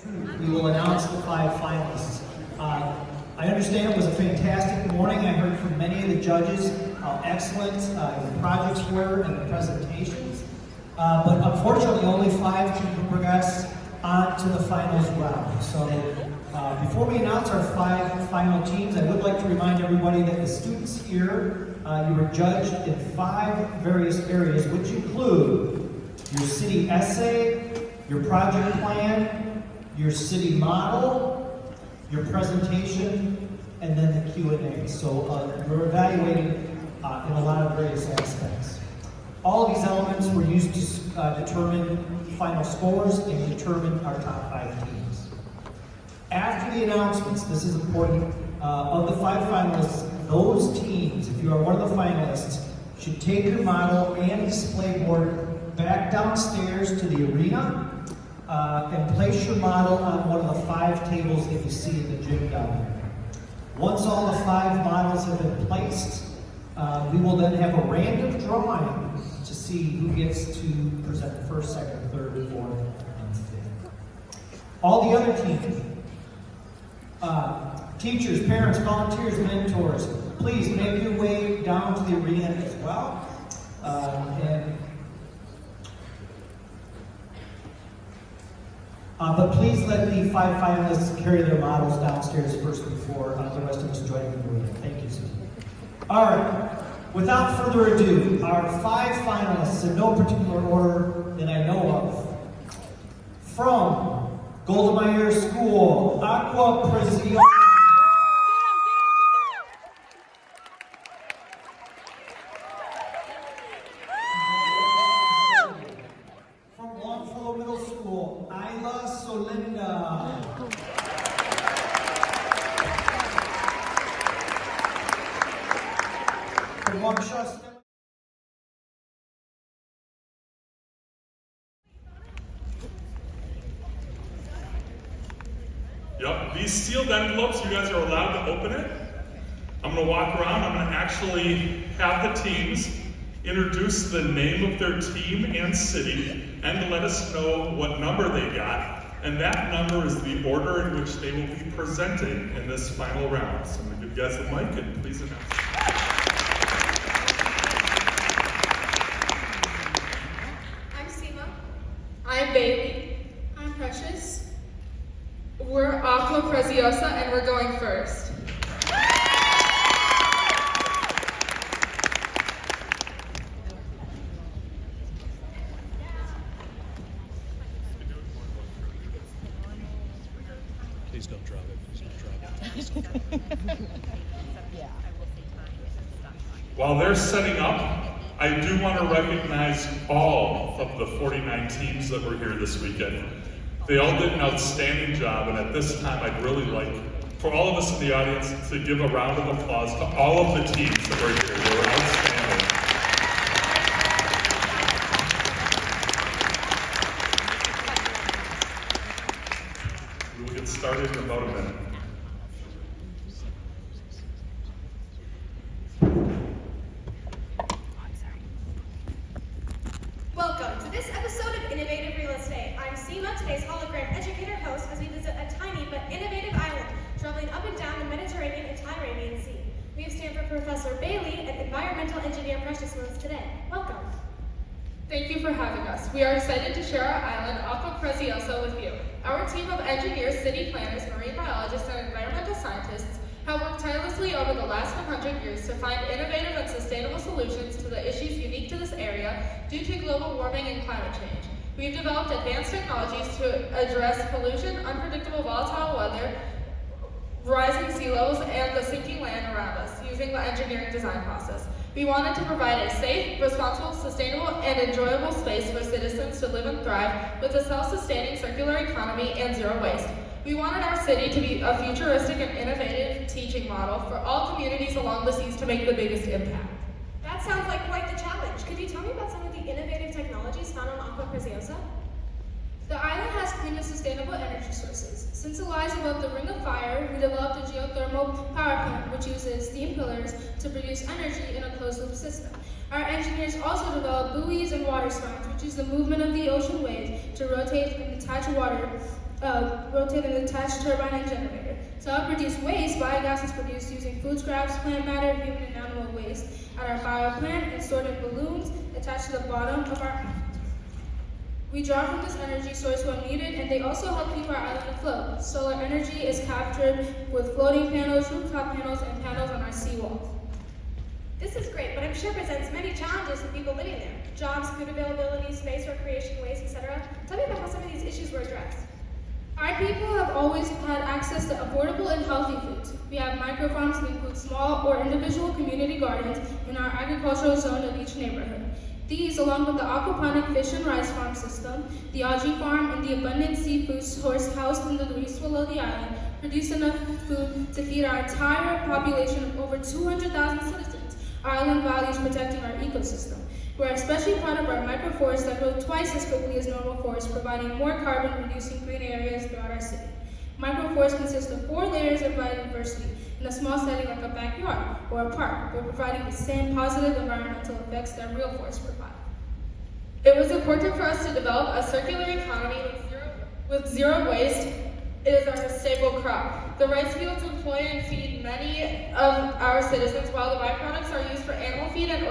We will announce the 5 finalists. I understand it was a fantastic morning. I heard from many of the judges how excellent the projects were and the presentations. But unfortunately, only 5 can progress on to the finals round. So before we announce our 5 final teams, I would like to remind everybody that the students here, you were judged in 5 various areas, which include your city essay, your project plan, your city model, your presentation, and then the Q&A. So we're evaluating in a lot of various aspects. All of these elements were used to determine final scores and determine our top 5 teams. After the announcements, this is important, of the 5 finalists, those teams, if you are one of the finalists, should take your model and display board back downstairs to the arena and place your model on one of the 5 tables that you see in the gym down there. Once all the 5 models have been placed, we will then have a random drawing to see who gets to present first, second, third, fourth, and fifth. All the other teams, teachers, parents, volunteers, mentors, please make your way down to the arena as well. But please let the 5 finalists carry their models downstairs first before the rest of us join in the arena. Thank you, Susan. All right. Without further ado, our 5 finalists, in no particular order that I know of. From Golda Meir School, Aqua Preciosa. From Longfellow Middle School, Ayla Solinda. From Waukesha. Yep, these sealed envelopes, you guys are allowed to open it. I'm gonna walk around, I'm gonna actually have the teams introduce the name of their team and city, and to let us know what number they got. And that number is the order in which they will be presented in this final round. So I'm gonna give you guys the mic and please announce. I'm Seema. I'm Bailey. I'm Precious. We're Aqua Preciosa and we're going first. Please don't drop it. Please don't drop it. While they're setting up, I do want to recognize all of the 49 teams that were here this weekend. They all did an outstanding job, and at this time I'd really like for all of us in the audience to give a round of applause to all of the teams that were here. They were outstanding. We will get started in about a minute. Welcome to this episode of Innovative Real Estate. I'm Seema, today's hologram educator host, as we visit a tiny but innovative island traveling up and down the Mediterranean and Tyrrhenian Sea. We have Stanford Professor Bailey and environmental engineer Precious with us today. Welcome. Thank you for having us. We are excited to share our island, Aqua Preciosa, with you. Our team of engineers, city planners, marine biologists, and environmental scientists have worked tirelessly over the last 100 years to find innovative and sustainable solutions to the issues unique to this area due to global warming and climate change. We've developed advanced technologies to address pollution, unpredictable volatile weather, rising sea levels, and the sinking land around us using the engineering design process. We wanted to provide a safe, responsible, sustainable, and enjoyable space for citizens to live and thrive with a self-sustaining circular economy and zero waste. We wanted our city to be a futuristic and innovative teaching model for all communities along the seas to make the biggest impact. That sounds like quite the challenge. Could you tell me about some of the innovative technologies found on Aqua Preciosa? The island has clean and sustainable energy sources. Since it lies above the Ring of Fire, we developed a geothermal power plant which uses steam pillars to produce energy in a closed-loop system. Our engineers also developed buoys and water slides, which use the movement of the ocean waves to rotate and attach water rotating an attached turbine and generator. To help reduce waste, biogas is produced using food scraps, plant matter, human and animal waste at our bio plant and stored in balloons attached to the bottom of our. We draw from this energy source when needed, and they also help keep our island afloat. Solar energy is captured with floating panels, rooftop panels, and panels on our seawalls. This is great, but I'm sure presents many challenges to people living there. Jobs, food availability, space, recreation, waste, etc. Tell me about how some of these issues were addressed. Our people have always had access to affordable and healthy foods. We have microfarms that include small or individual community gardens in our agricultural zone of each neighborhood. These, along with the aquaponic fish and rice farm system, the algae farm, and the abundant seafood source housed in the reefs below the island, produce enough food to feed our entire population of over 200,000 citizens. Our island values protecting our ecosystem. We're especially proud of our microforests that grow twice as quickly as normal forests, providing more carbon-reducing green areas throughout our city. Microforests consist of 4 layers of biodiversity in a small setting like a backyard or a park. We're providing the same positive environmental effects that real forests provide. It was important for us to develop a circular economy with zero waste. It is our staple crop. The rice fields employ and feed many of our citizens, while the byproducts are used for animal feed and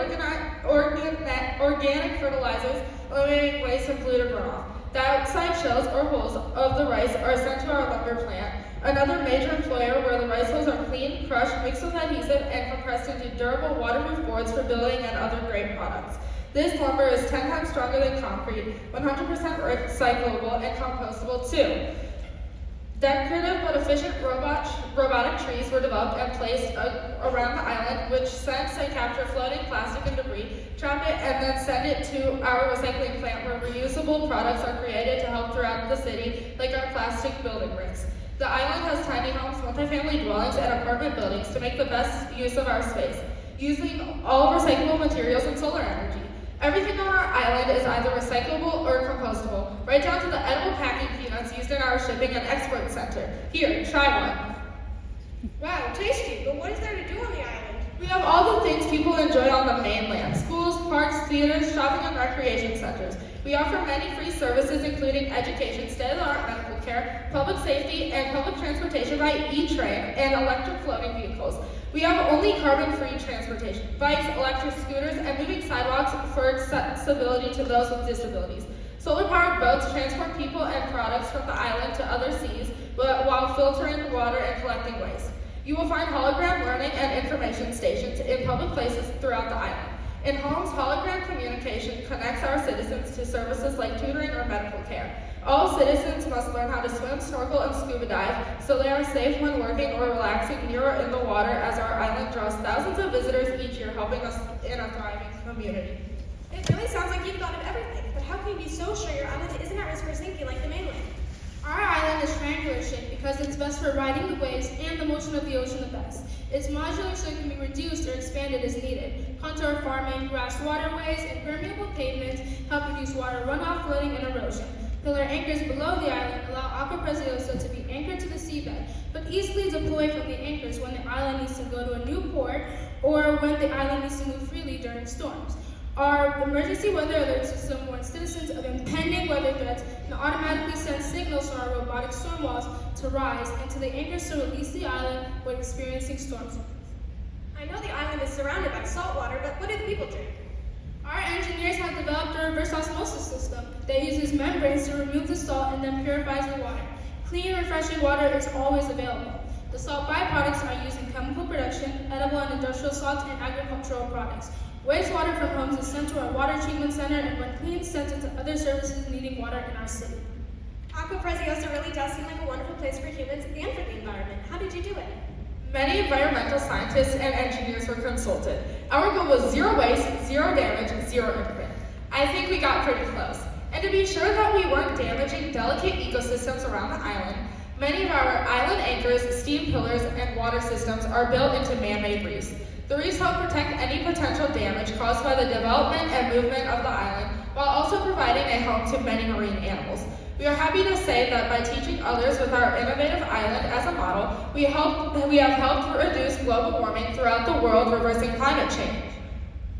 organic fertilizers, eliminating waste and polluted runoff. The outside shells or hulls of the rice are sent to our lumber plant, another major employer where the rice hulls are cleaned, crushed, mixed with adhesive, and compressed into durable waterproof boards for building and other great products. This lumber is 10 times stronger than concrete, 100% recyclable, and compostable too. Decorative but efficient robotic trees were developed and placed around the island, which sense and capture floating plastic and debris, trap it, and then send it to our recycling plant where reusable products are created to help throughout the city, like our plastic building bricks. The island has tiny homes, multifamily dwellings, and apartment buildings to make the best use of our space, using all recyclable materials and solar energy. Everything on our island is either recyclable or compostable, right down to the edible packing peanuts used in our shipping and export center. Here, try one. Wow, tasty, but what is there to do on the island? We have all the things people enjoy on the mainland: schools, parks, theaters, shopping, and recreation centers. We offer many free services including education, state-of-the-art medical care, public safety, and public transportation by e-train and electric floating vehicles. We have only carbon-free transportation, bikes, electric scooters, and moving sidewalks for accessibility to those with disabilities. Solar-powered boats transport people and products from the island to other seas while filtering water and collecting waste. You will find hologram learning and information stations in public places throughout the island. In homes, hologram communication connects our citizens to services like tutoring or medical care. All citizens must learn how to swim, snorkel, and scuba dive so they are safe when working or relaxing near or in the water, as our island draws thousands of visitors each year, helping us in a thriving community. It really sounds like you've thought of everything, but how can you be so sure your island isn't at risk for sinking like the mainland? Our island is triangular shaped because it's best for riding the waves and the motion of the ocean the best. It's modular so it can be reduced or expanded as needed. Contour farming, grass waterways, and permeable pavements help reduce water runoff, flooding, and erosion. Pillar anchors below the island allow Aqua Preciosa to be anchored to the seabed, but easily deploy from the anchors when the island needs to go to a new port or when the island needs to move freely during storms. Our emergency weather alert system warns citizens of impending weather threats and automatically sends signals to our robotic storm walls to rise and to the anchors to release the island when experiencing storms. I know the island is surrounded by salt water, but what do the people drink? Our engineers have developed a reverse osmosis system that uses membranes to remove the salt and then purifies the water. Clean, refreshing water is always available. The salt byproducts are used in chemical production, edible and industrial salts, and agricultural products. Wastewater from homes is sent to our water treatment center and when cleaned, sent into other services needing water in our city. Aqua Preciosa really does seem like a wonderful place for humans and for the environment. How did you do it? Many environmental scientists and engineers were consulted. Our goal was zero waste, zero damage, zero impact. I think we got pretty close. And to be sure that we weren't damaging delicate ecosystems around the island, many of our island anchors, steam pillars, and water systems are built into man-made reefs. The reefs help protect any potential damage caused by the development and movement of the island, while also providing a home to many marine animals. We are happy to say that by teaching others with our innovative island as a model, we have helped reduce global warming throughout the world, reversing climate change.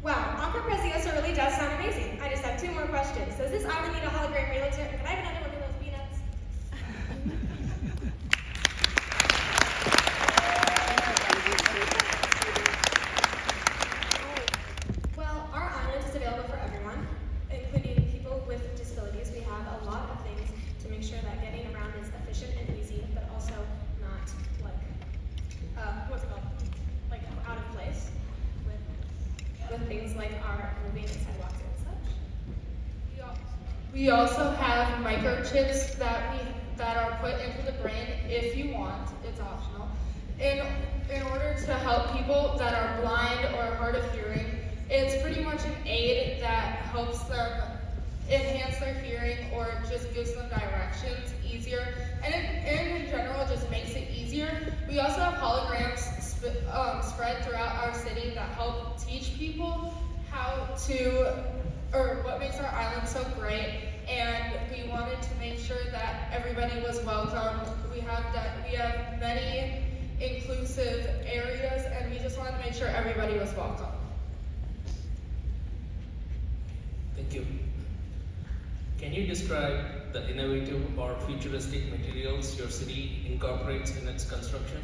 Wow, Aqua Preciosa really does sound amazing. I just have 2 more questions. Does this island need a hologram realtor? And could I have another one of those peanuts? with things like our moving sidewalks and such. We also have microchips that are put into the brain if you want. It's optional. In order to help people that are blind or hard of hearing, it's pretty much an aid that helps them enhance their hearing or just gives them directions easier. And in general, just makes it easier. We also have holograms spread throughout our city that help teach people what makes our island so great. And we wanted to make sure that everybody was welcomed. We have many inclusive areas, and we just wanted to make sure everybody was welcome. Thank you. Can you describe the innovative or futuristic materials your city incorporates in its construction?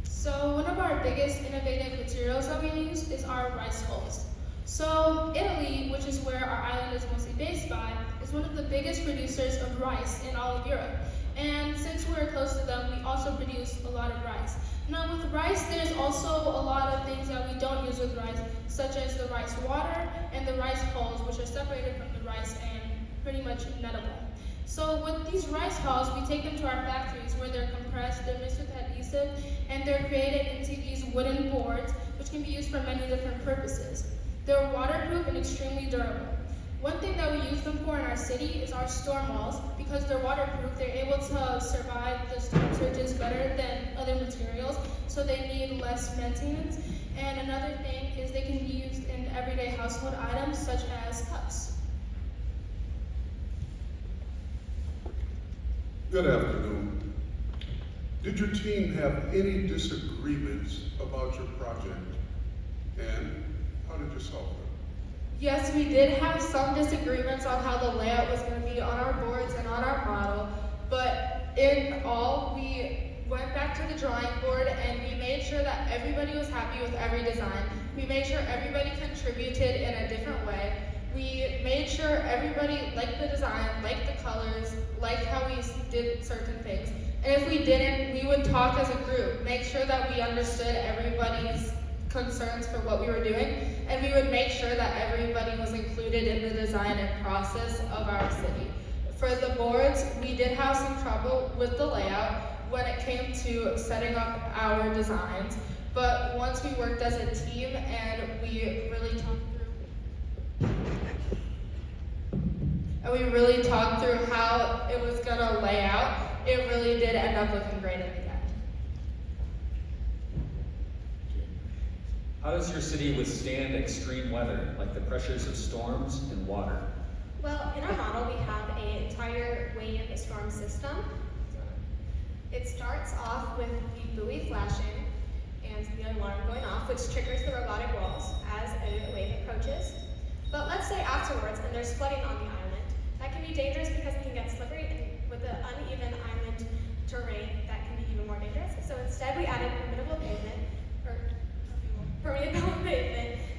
So one of our biggest innovative materials that we use is our rice hulls. So Italy, which is where our island is mostly based by, is one of the biggest producers of rice in all of Europe. And since we're close to them, we also produce a lot of rice. Now with rice, there's also a lot of things that we don't use with rice, such as the rice water and the rice hulls, which are separated from the rice and pretty much nettable. So with these rice hulls, we take them to our factories where they're compressed, they're mixed with adhesive, and they're created into these wooden boards, which can be used for many different purposes. They're waterproof and extremely durable. One thing that we use them for in our city is our storm walls. Because they're waterproof, they're able to survive the storm surges better than other materials, so they need less maintenance. And another thing is they can be used in everyday household items such as cups. Good afternoon. Did your team have any disagreements about your project? And how did you solve them? Yes, we did have some disagreements on how the layout was going to be on our boards and on our model, but in all, we went back to the drawing board and we made sure that everybody was happy with every design. We made sure everybody contributed in a different way. We made sure everybody liked the design, liked the colors, liked how we did certain things. And if we didn't, we would talk as a group, make sure that we understood everybody's concerns for what we were doing, and we would make sure that everybody was included in the design and process of our city. For the boards, we did have some trouble with the layout when it came to setting up our designs, but once we worked as a team and we really talked through how it was gonna lay out, it really did end up looking great at the end. How does your city withstand extreme weather, like the pressures of storms and water? Well, in our model, we have an entire wave storm system. It starts off with the buoy flashing and the alarm going off, which triggers the robotic walls as a wave approaches. But let's say afterwards, and there's flooding on the island. That can be dangerous because it can get slippery, and with the uneven island terrain, that can be even more dangerous. So instead, we added permeable pavement,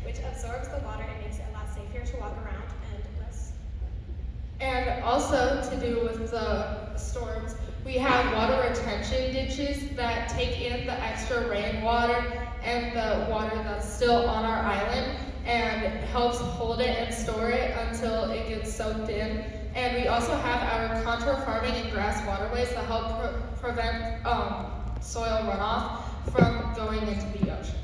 which absorbs the water and makes it a lot safer to walk around and less. And also to do with the storms, we have water retention ditches that take in the extra rainwater and the water that's still on our island and helps hold it and store it until it gets soaked in. And we also have our contour farming and grass waterways that help prevent soil runoff from going into the ocean.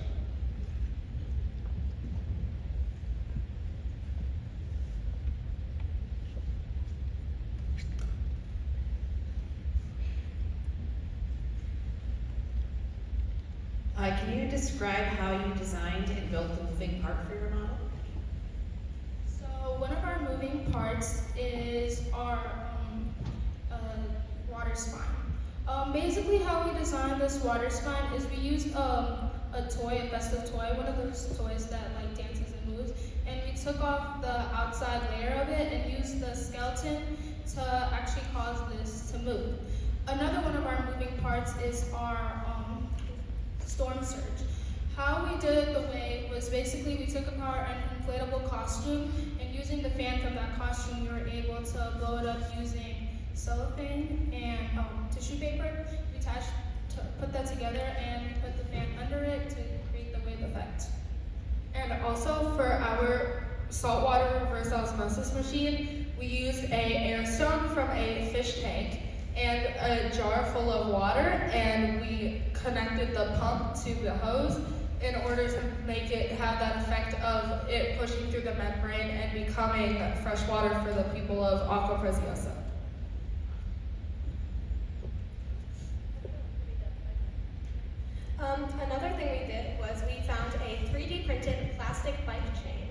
Can you describe how you designed and built the moving part for your model? So one of our moving parts is our water spine. Basically how we designed this water spine is we used a toy, a festive toy, one of those toys that like dances and moves, and we took off the outside layer of it and used the skeleton to actually cause this to move. Another one of our moving parts is our storm surge. How we did it the way was basically we took apart an inflatable costume, and using the fan from that costume, we were able to blow it up using cellophane and tissue paper. We put that together and put the fan under it to create the wave effect. And And also for our saltwater reverse osmosis machine, we used a air stone from a fish tank and a jar full of water, and we connected the pump to the hose in order to make it have that effect of it pushing through the membrane and becoming fresh water for the people of Aqua Preciosa. Another thing we did was we found a 3D printed plastic bike chain,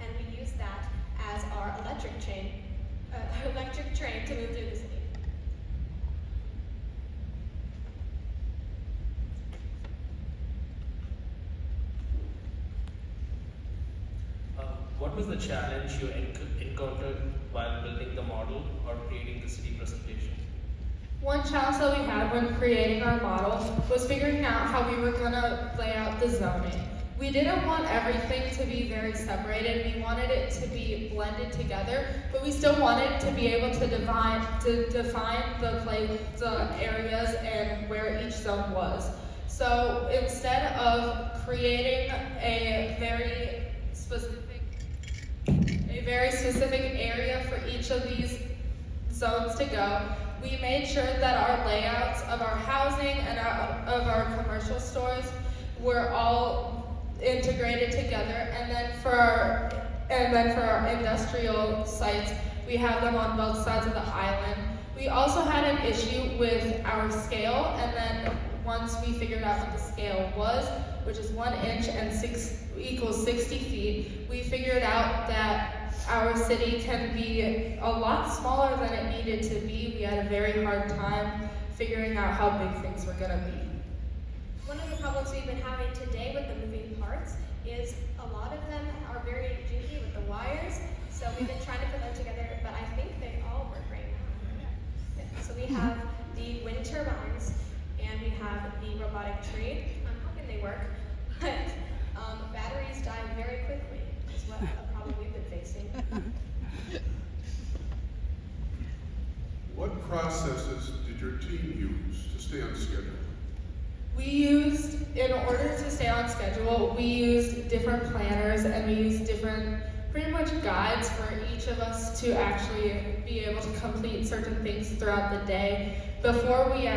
and we used that as our electric train to move through the city. What was the challenge you encountered while building the model or creating the city presentation? One challenge that we had when creating our model was figuring out how we were going to lay out the zoning. We didn't want everything to be very separated. We wanted it to be blended together, but we still wanted to be able to define the areas and where each zone was. So instead of creating a very specific area for each of these zones to go, we made sure that our layouts of our housing and of our commercial stores were all integrated together, and then for our industrial sites, we have them on both sides of the island. We also had an issue with our scale, and then once we figured out what the scale was, which is 1 inch and equals 60 feet, we figured out that our city can be a lot smaller than it needed to be. We had a very hard time figuring out how big things were gonna be. One of the problems we've been having today with the moving parts is a lot of them are very jinky with the wires, so we've been trying to put them together, but I think they all work right now. Yeah, so we have the wind turbines, and we have the robotic tree. I'm hoping they work, but batteries die very quickly, is what a problem we've been facing. What processes did your team use to stay on schedule? In order to stay on schedule, we used different planners, and we used different, pretty much guides for each of us to actually be able to complete certain things throughout the day before we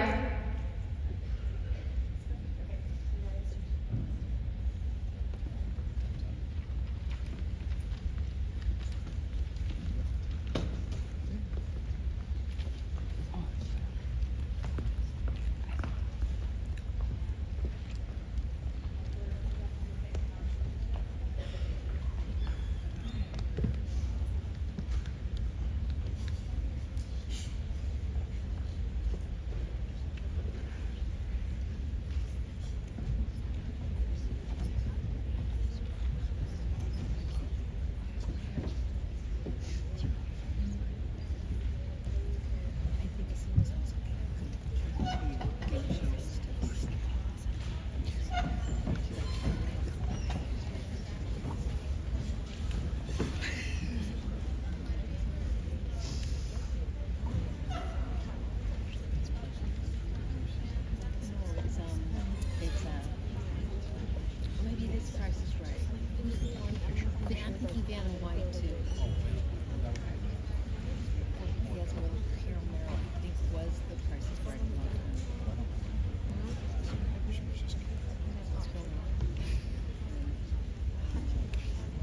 maybe this price is right. I think he found a white too. He has one here on there. I think was the price is right.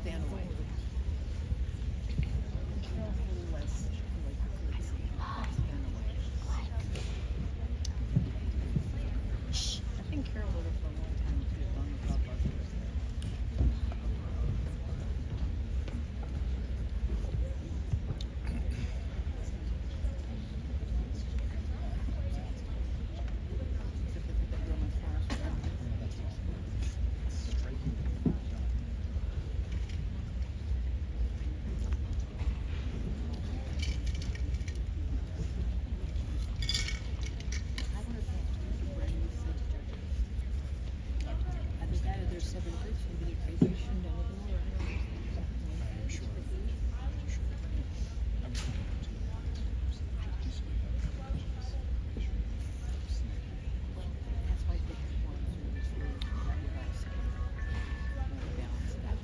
Van White. I think Carol would have for a long time too, on the top of it. Either that or there's 7 groups, maybe they're crazy, shouldn't know the Lord. That's why they have one who's really balance it out.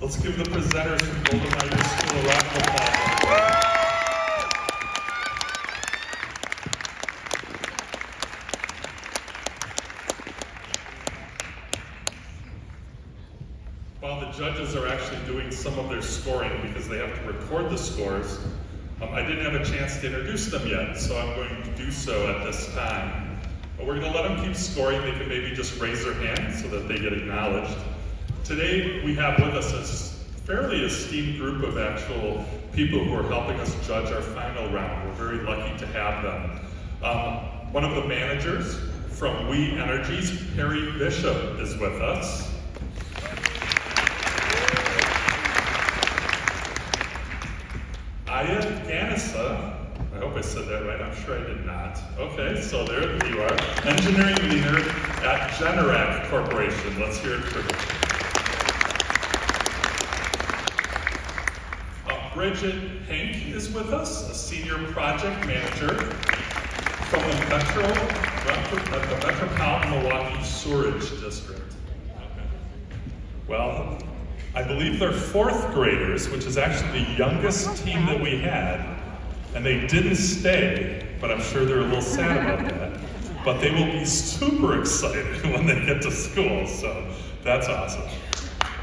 Let's give the presenters from Golda Meir School a round of applause. While the judges are actually doing some of their scoring because they have to record the scores, I didn't have a chance to introduce them yet, so I'm going to do so at this time. But we're going to let them keep scoring. They can maybe just raise their hand so that they get acknowledged. Today we have with us a fairly esteemed group of actual people who are helping us judge our final round. We're very lucky to have them. One of the managers from We Energies, Perry Bishop, is with us. Aya Ganissa, I hope I said that right, I'm sure I did not. Okay, so there you are, engineering leader at Generac Corporation. Let's hear it for her. Bridget Hink is with us, a senior project manager from the Metropolitan Milwaukee Sewerage District. Okay. Well, I believe they're fourth graders, which is actually the youngest team that we had, and they didn't stay, but I'm sure they're a little sad about that. But they will be super excited when they get to school, so that's awesome.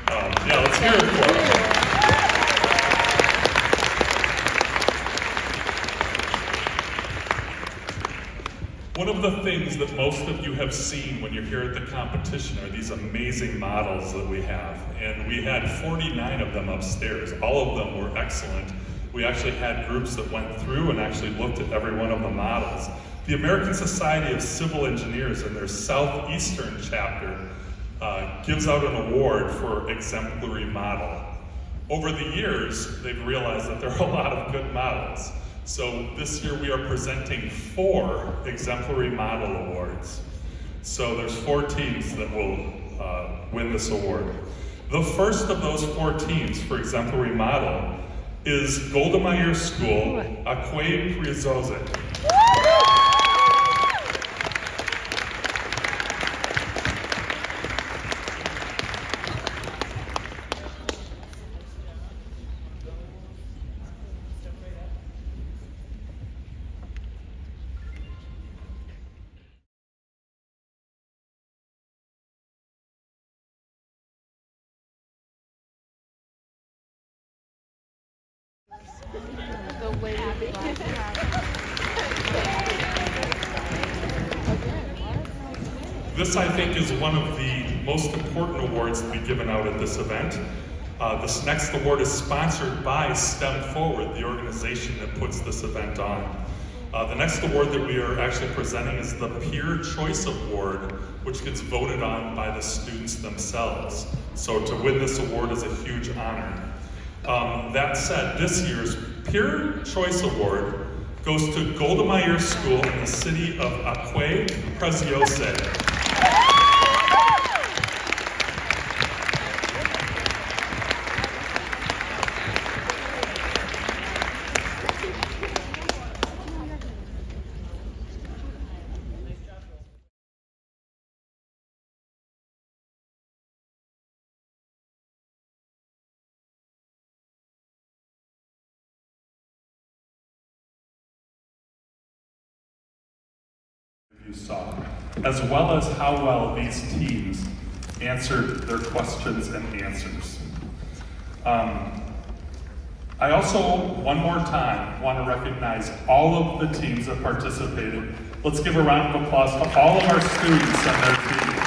Yeah, let's hear it for them. One of the things that most of you have seen when you're here at the competition are these amazing models that we have. And we had 49 of them upstairs. All of them were excellent. We actually had groups that went through and actually looked at every one of the models. The American Society of Civil Engineers in their Southeastern chapter gives out an award for exemplary model. Over the years, they've realized that there are a lot of good models. So this year we are presenting 4 exemplary model awards. So there's 4 teams that will win this award. The first of those 4 teams for exemplary model is Golda Meir School, Akwe Prizoze. This, I think, is one of the most important awards to be given out at this event. This next award is sponsored by STEM Forward, the organization that puts this event on. The next award that we are actually presenting is the Peer Choice Award, which gets voted on by the students themselves. So to win this award is a huge honor. That said, this year's Peer Choice Award goes to Golda Meir School in the city of Akwe Prizoze. You saw, as well as how well these teams answered their questions and answers. I also, one more time, want to recognize all of the teams that participated. Let's give a round of applause to all of our students and their teams.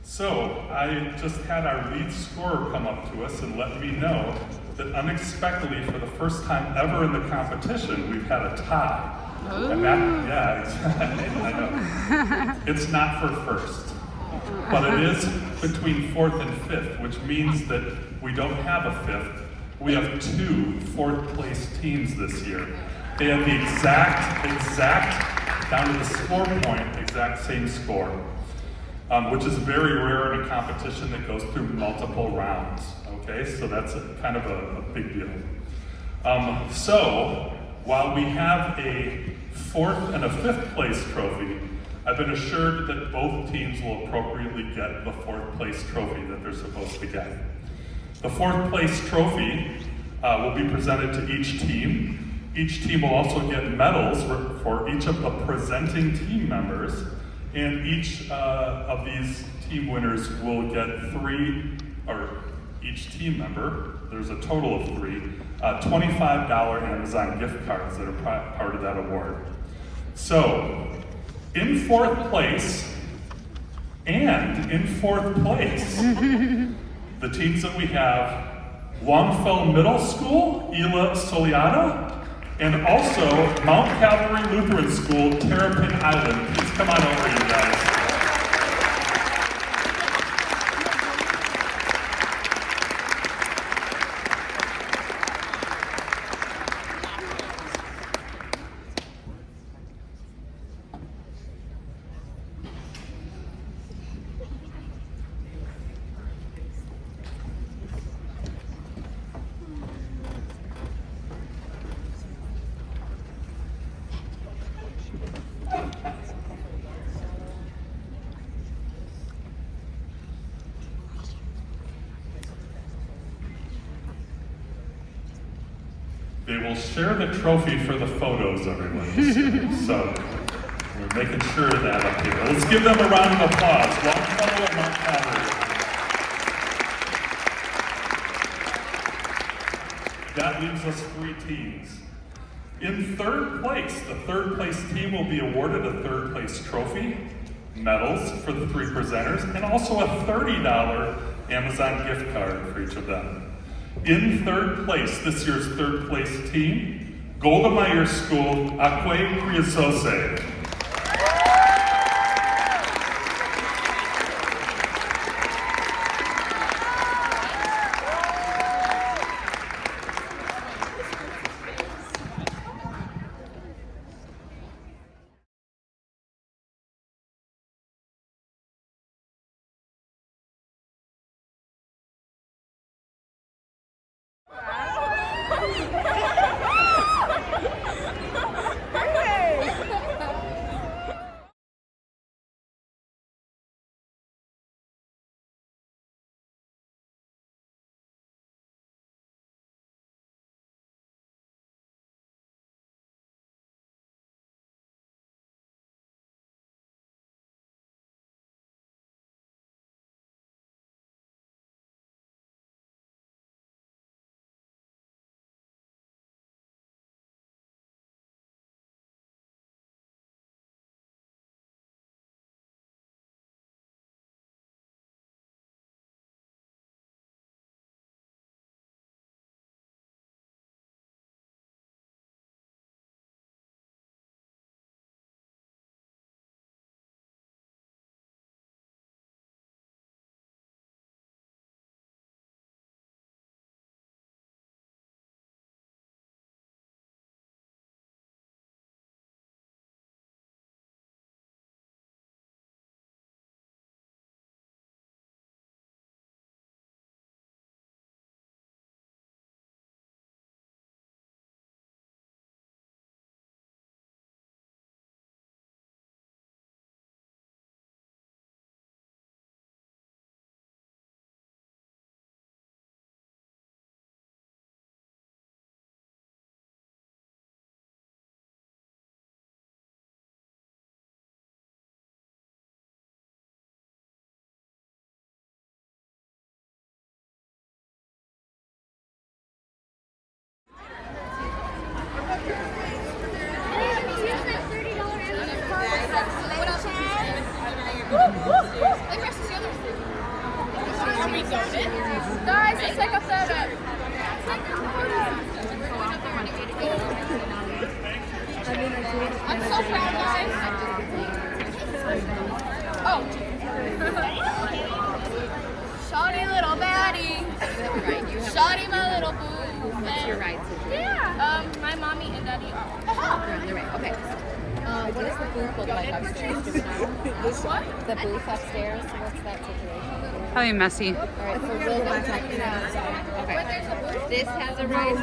So, I just had our lead scorer come up to us and let me know that unexpectedly, for the first time ever in the competition, we've had a tie. Ooh. And that, yeah, I know. It's not for first, but it is between 4th and 5th, which means that we don't have a 5th. We have 2 4th place teams this year. They have the exact, down to the score point, exact same score. Which is very rare in a competition that goes through multiple rounds, okay? So that's kind of a big deal. So, While we have a 4th and a 5th place trophy, I've been assured that both teams will appropriately get the 4th place trophy that they're supposed to get. The 4th place trophy will be presented to each team. Each team will also get medals for each of the presenting team members, and each of these team winners will get each team member, there's a total of 3, $25 Amazon gift cards that are part of that award. So, in 4th place, the teams that we have, Longfellow Middle School, Ela Soliata, and also Mount Calvary Lutheran School, Terrapin Island. Please come on over, you guys. They will share the trophy for the photos, everyone. So we're making sure of that up here. Let's give them a round of applause. Longfellow and Mount Calvary. That leaves us 3 teams. In 3rd place, the 3rd place team will be awarded a 3rd place trophy, medals for the 3 presenters, and also a $30 Amazon gift card for each of them. In 3rd place, this year's 3rd place team, Golda Meir School, Akwe Kriasose. Guys, let's take a photo. I'm so proud, guys. Oh. Shawty little baddie. Shawty my little boo. You're right. Yeah. My mommy and daddy are. You're right. Okay. What does the booth look like upstairs? Do we know? This one? The booth upstairs. What's that situation? Probably messy. All right. So we'll contact you. Okay. When there's a booth? This has a rise.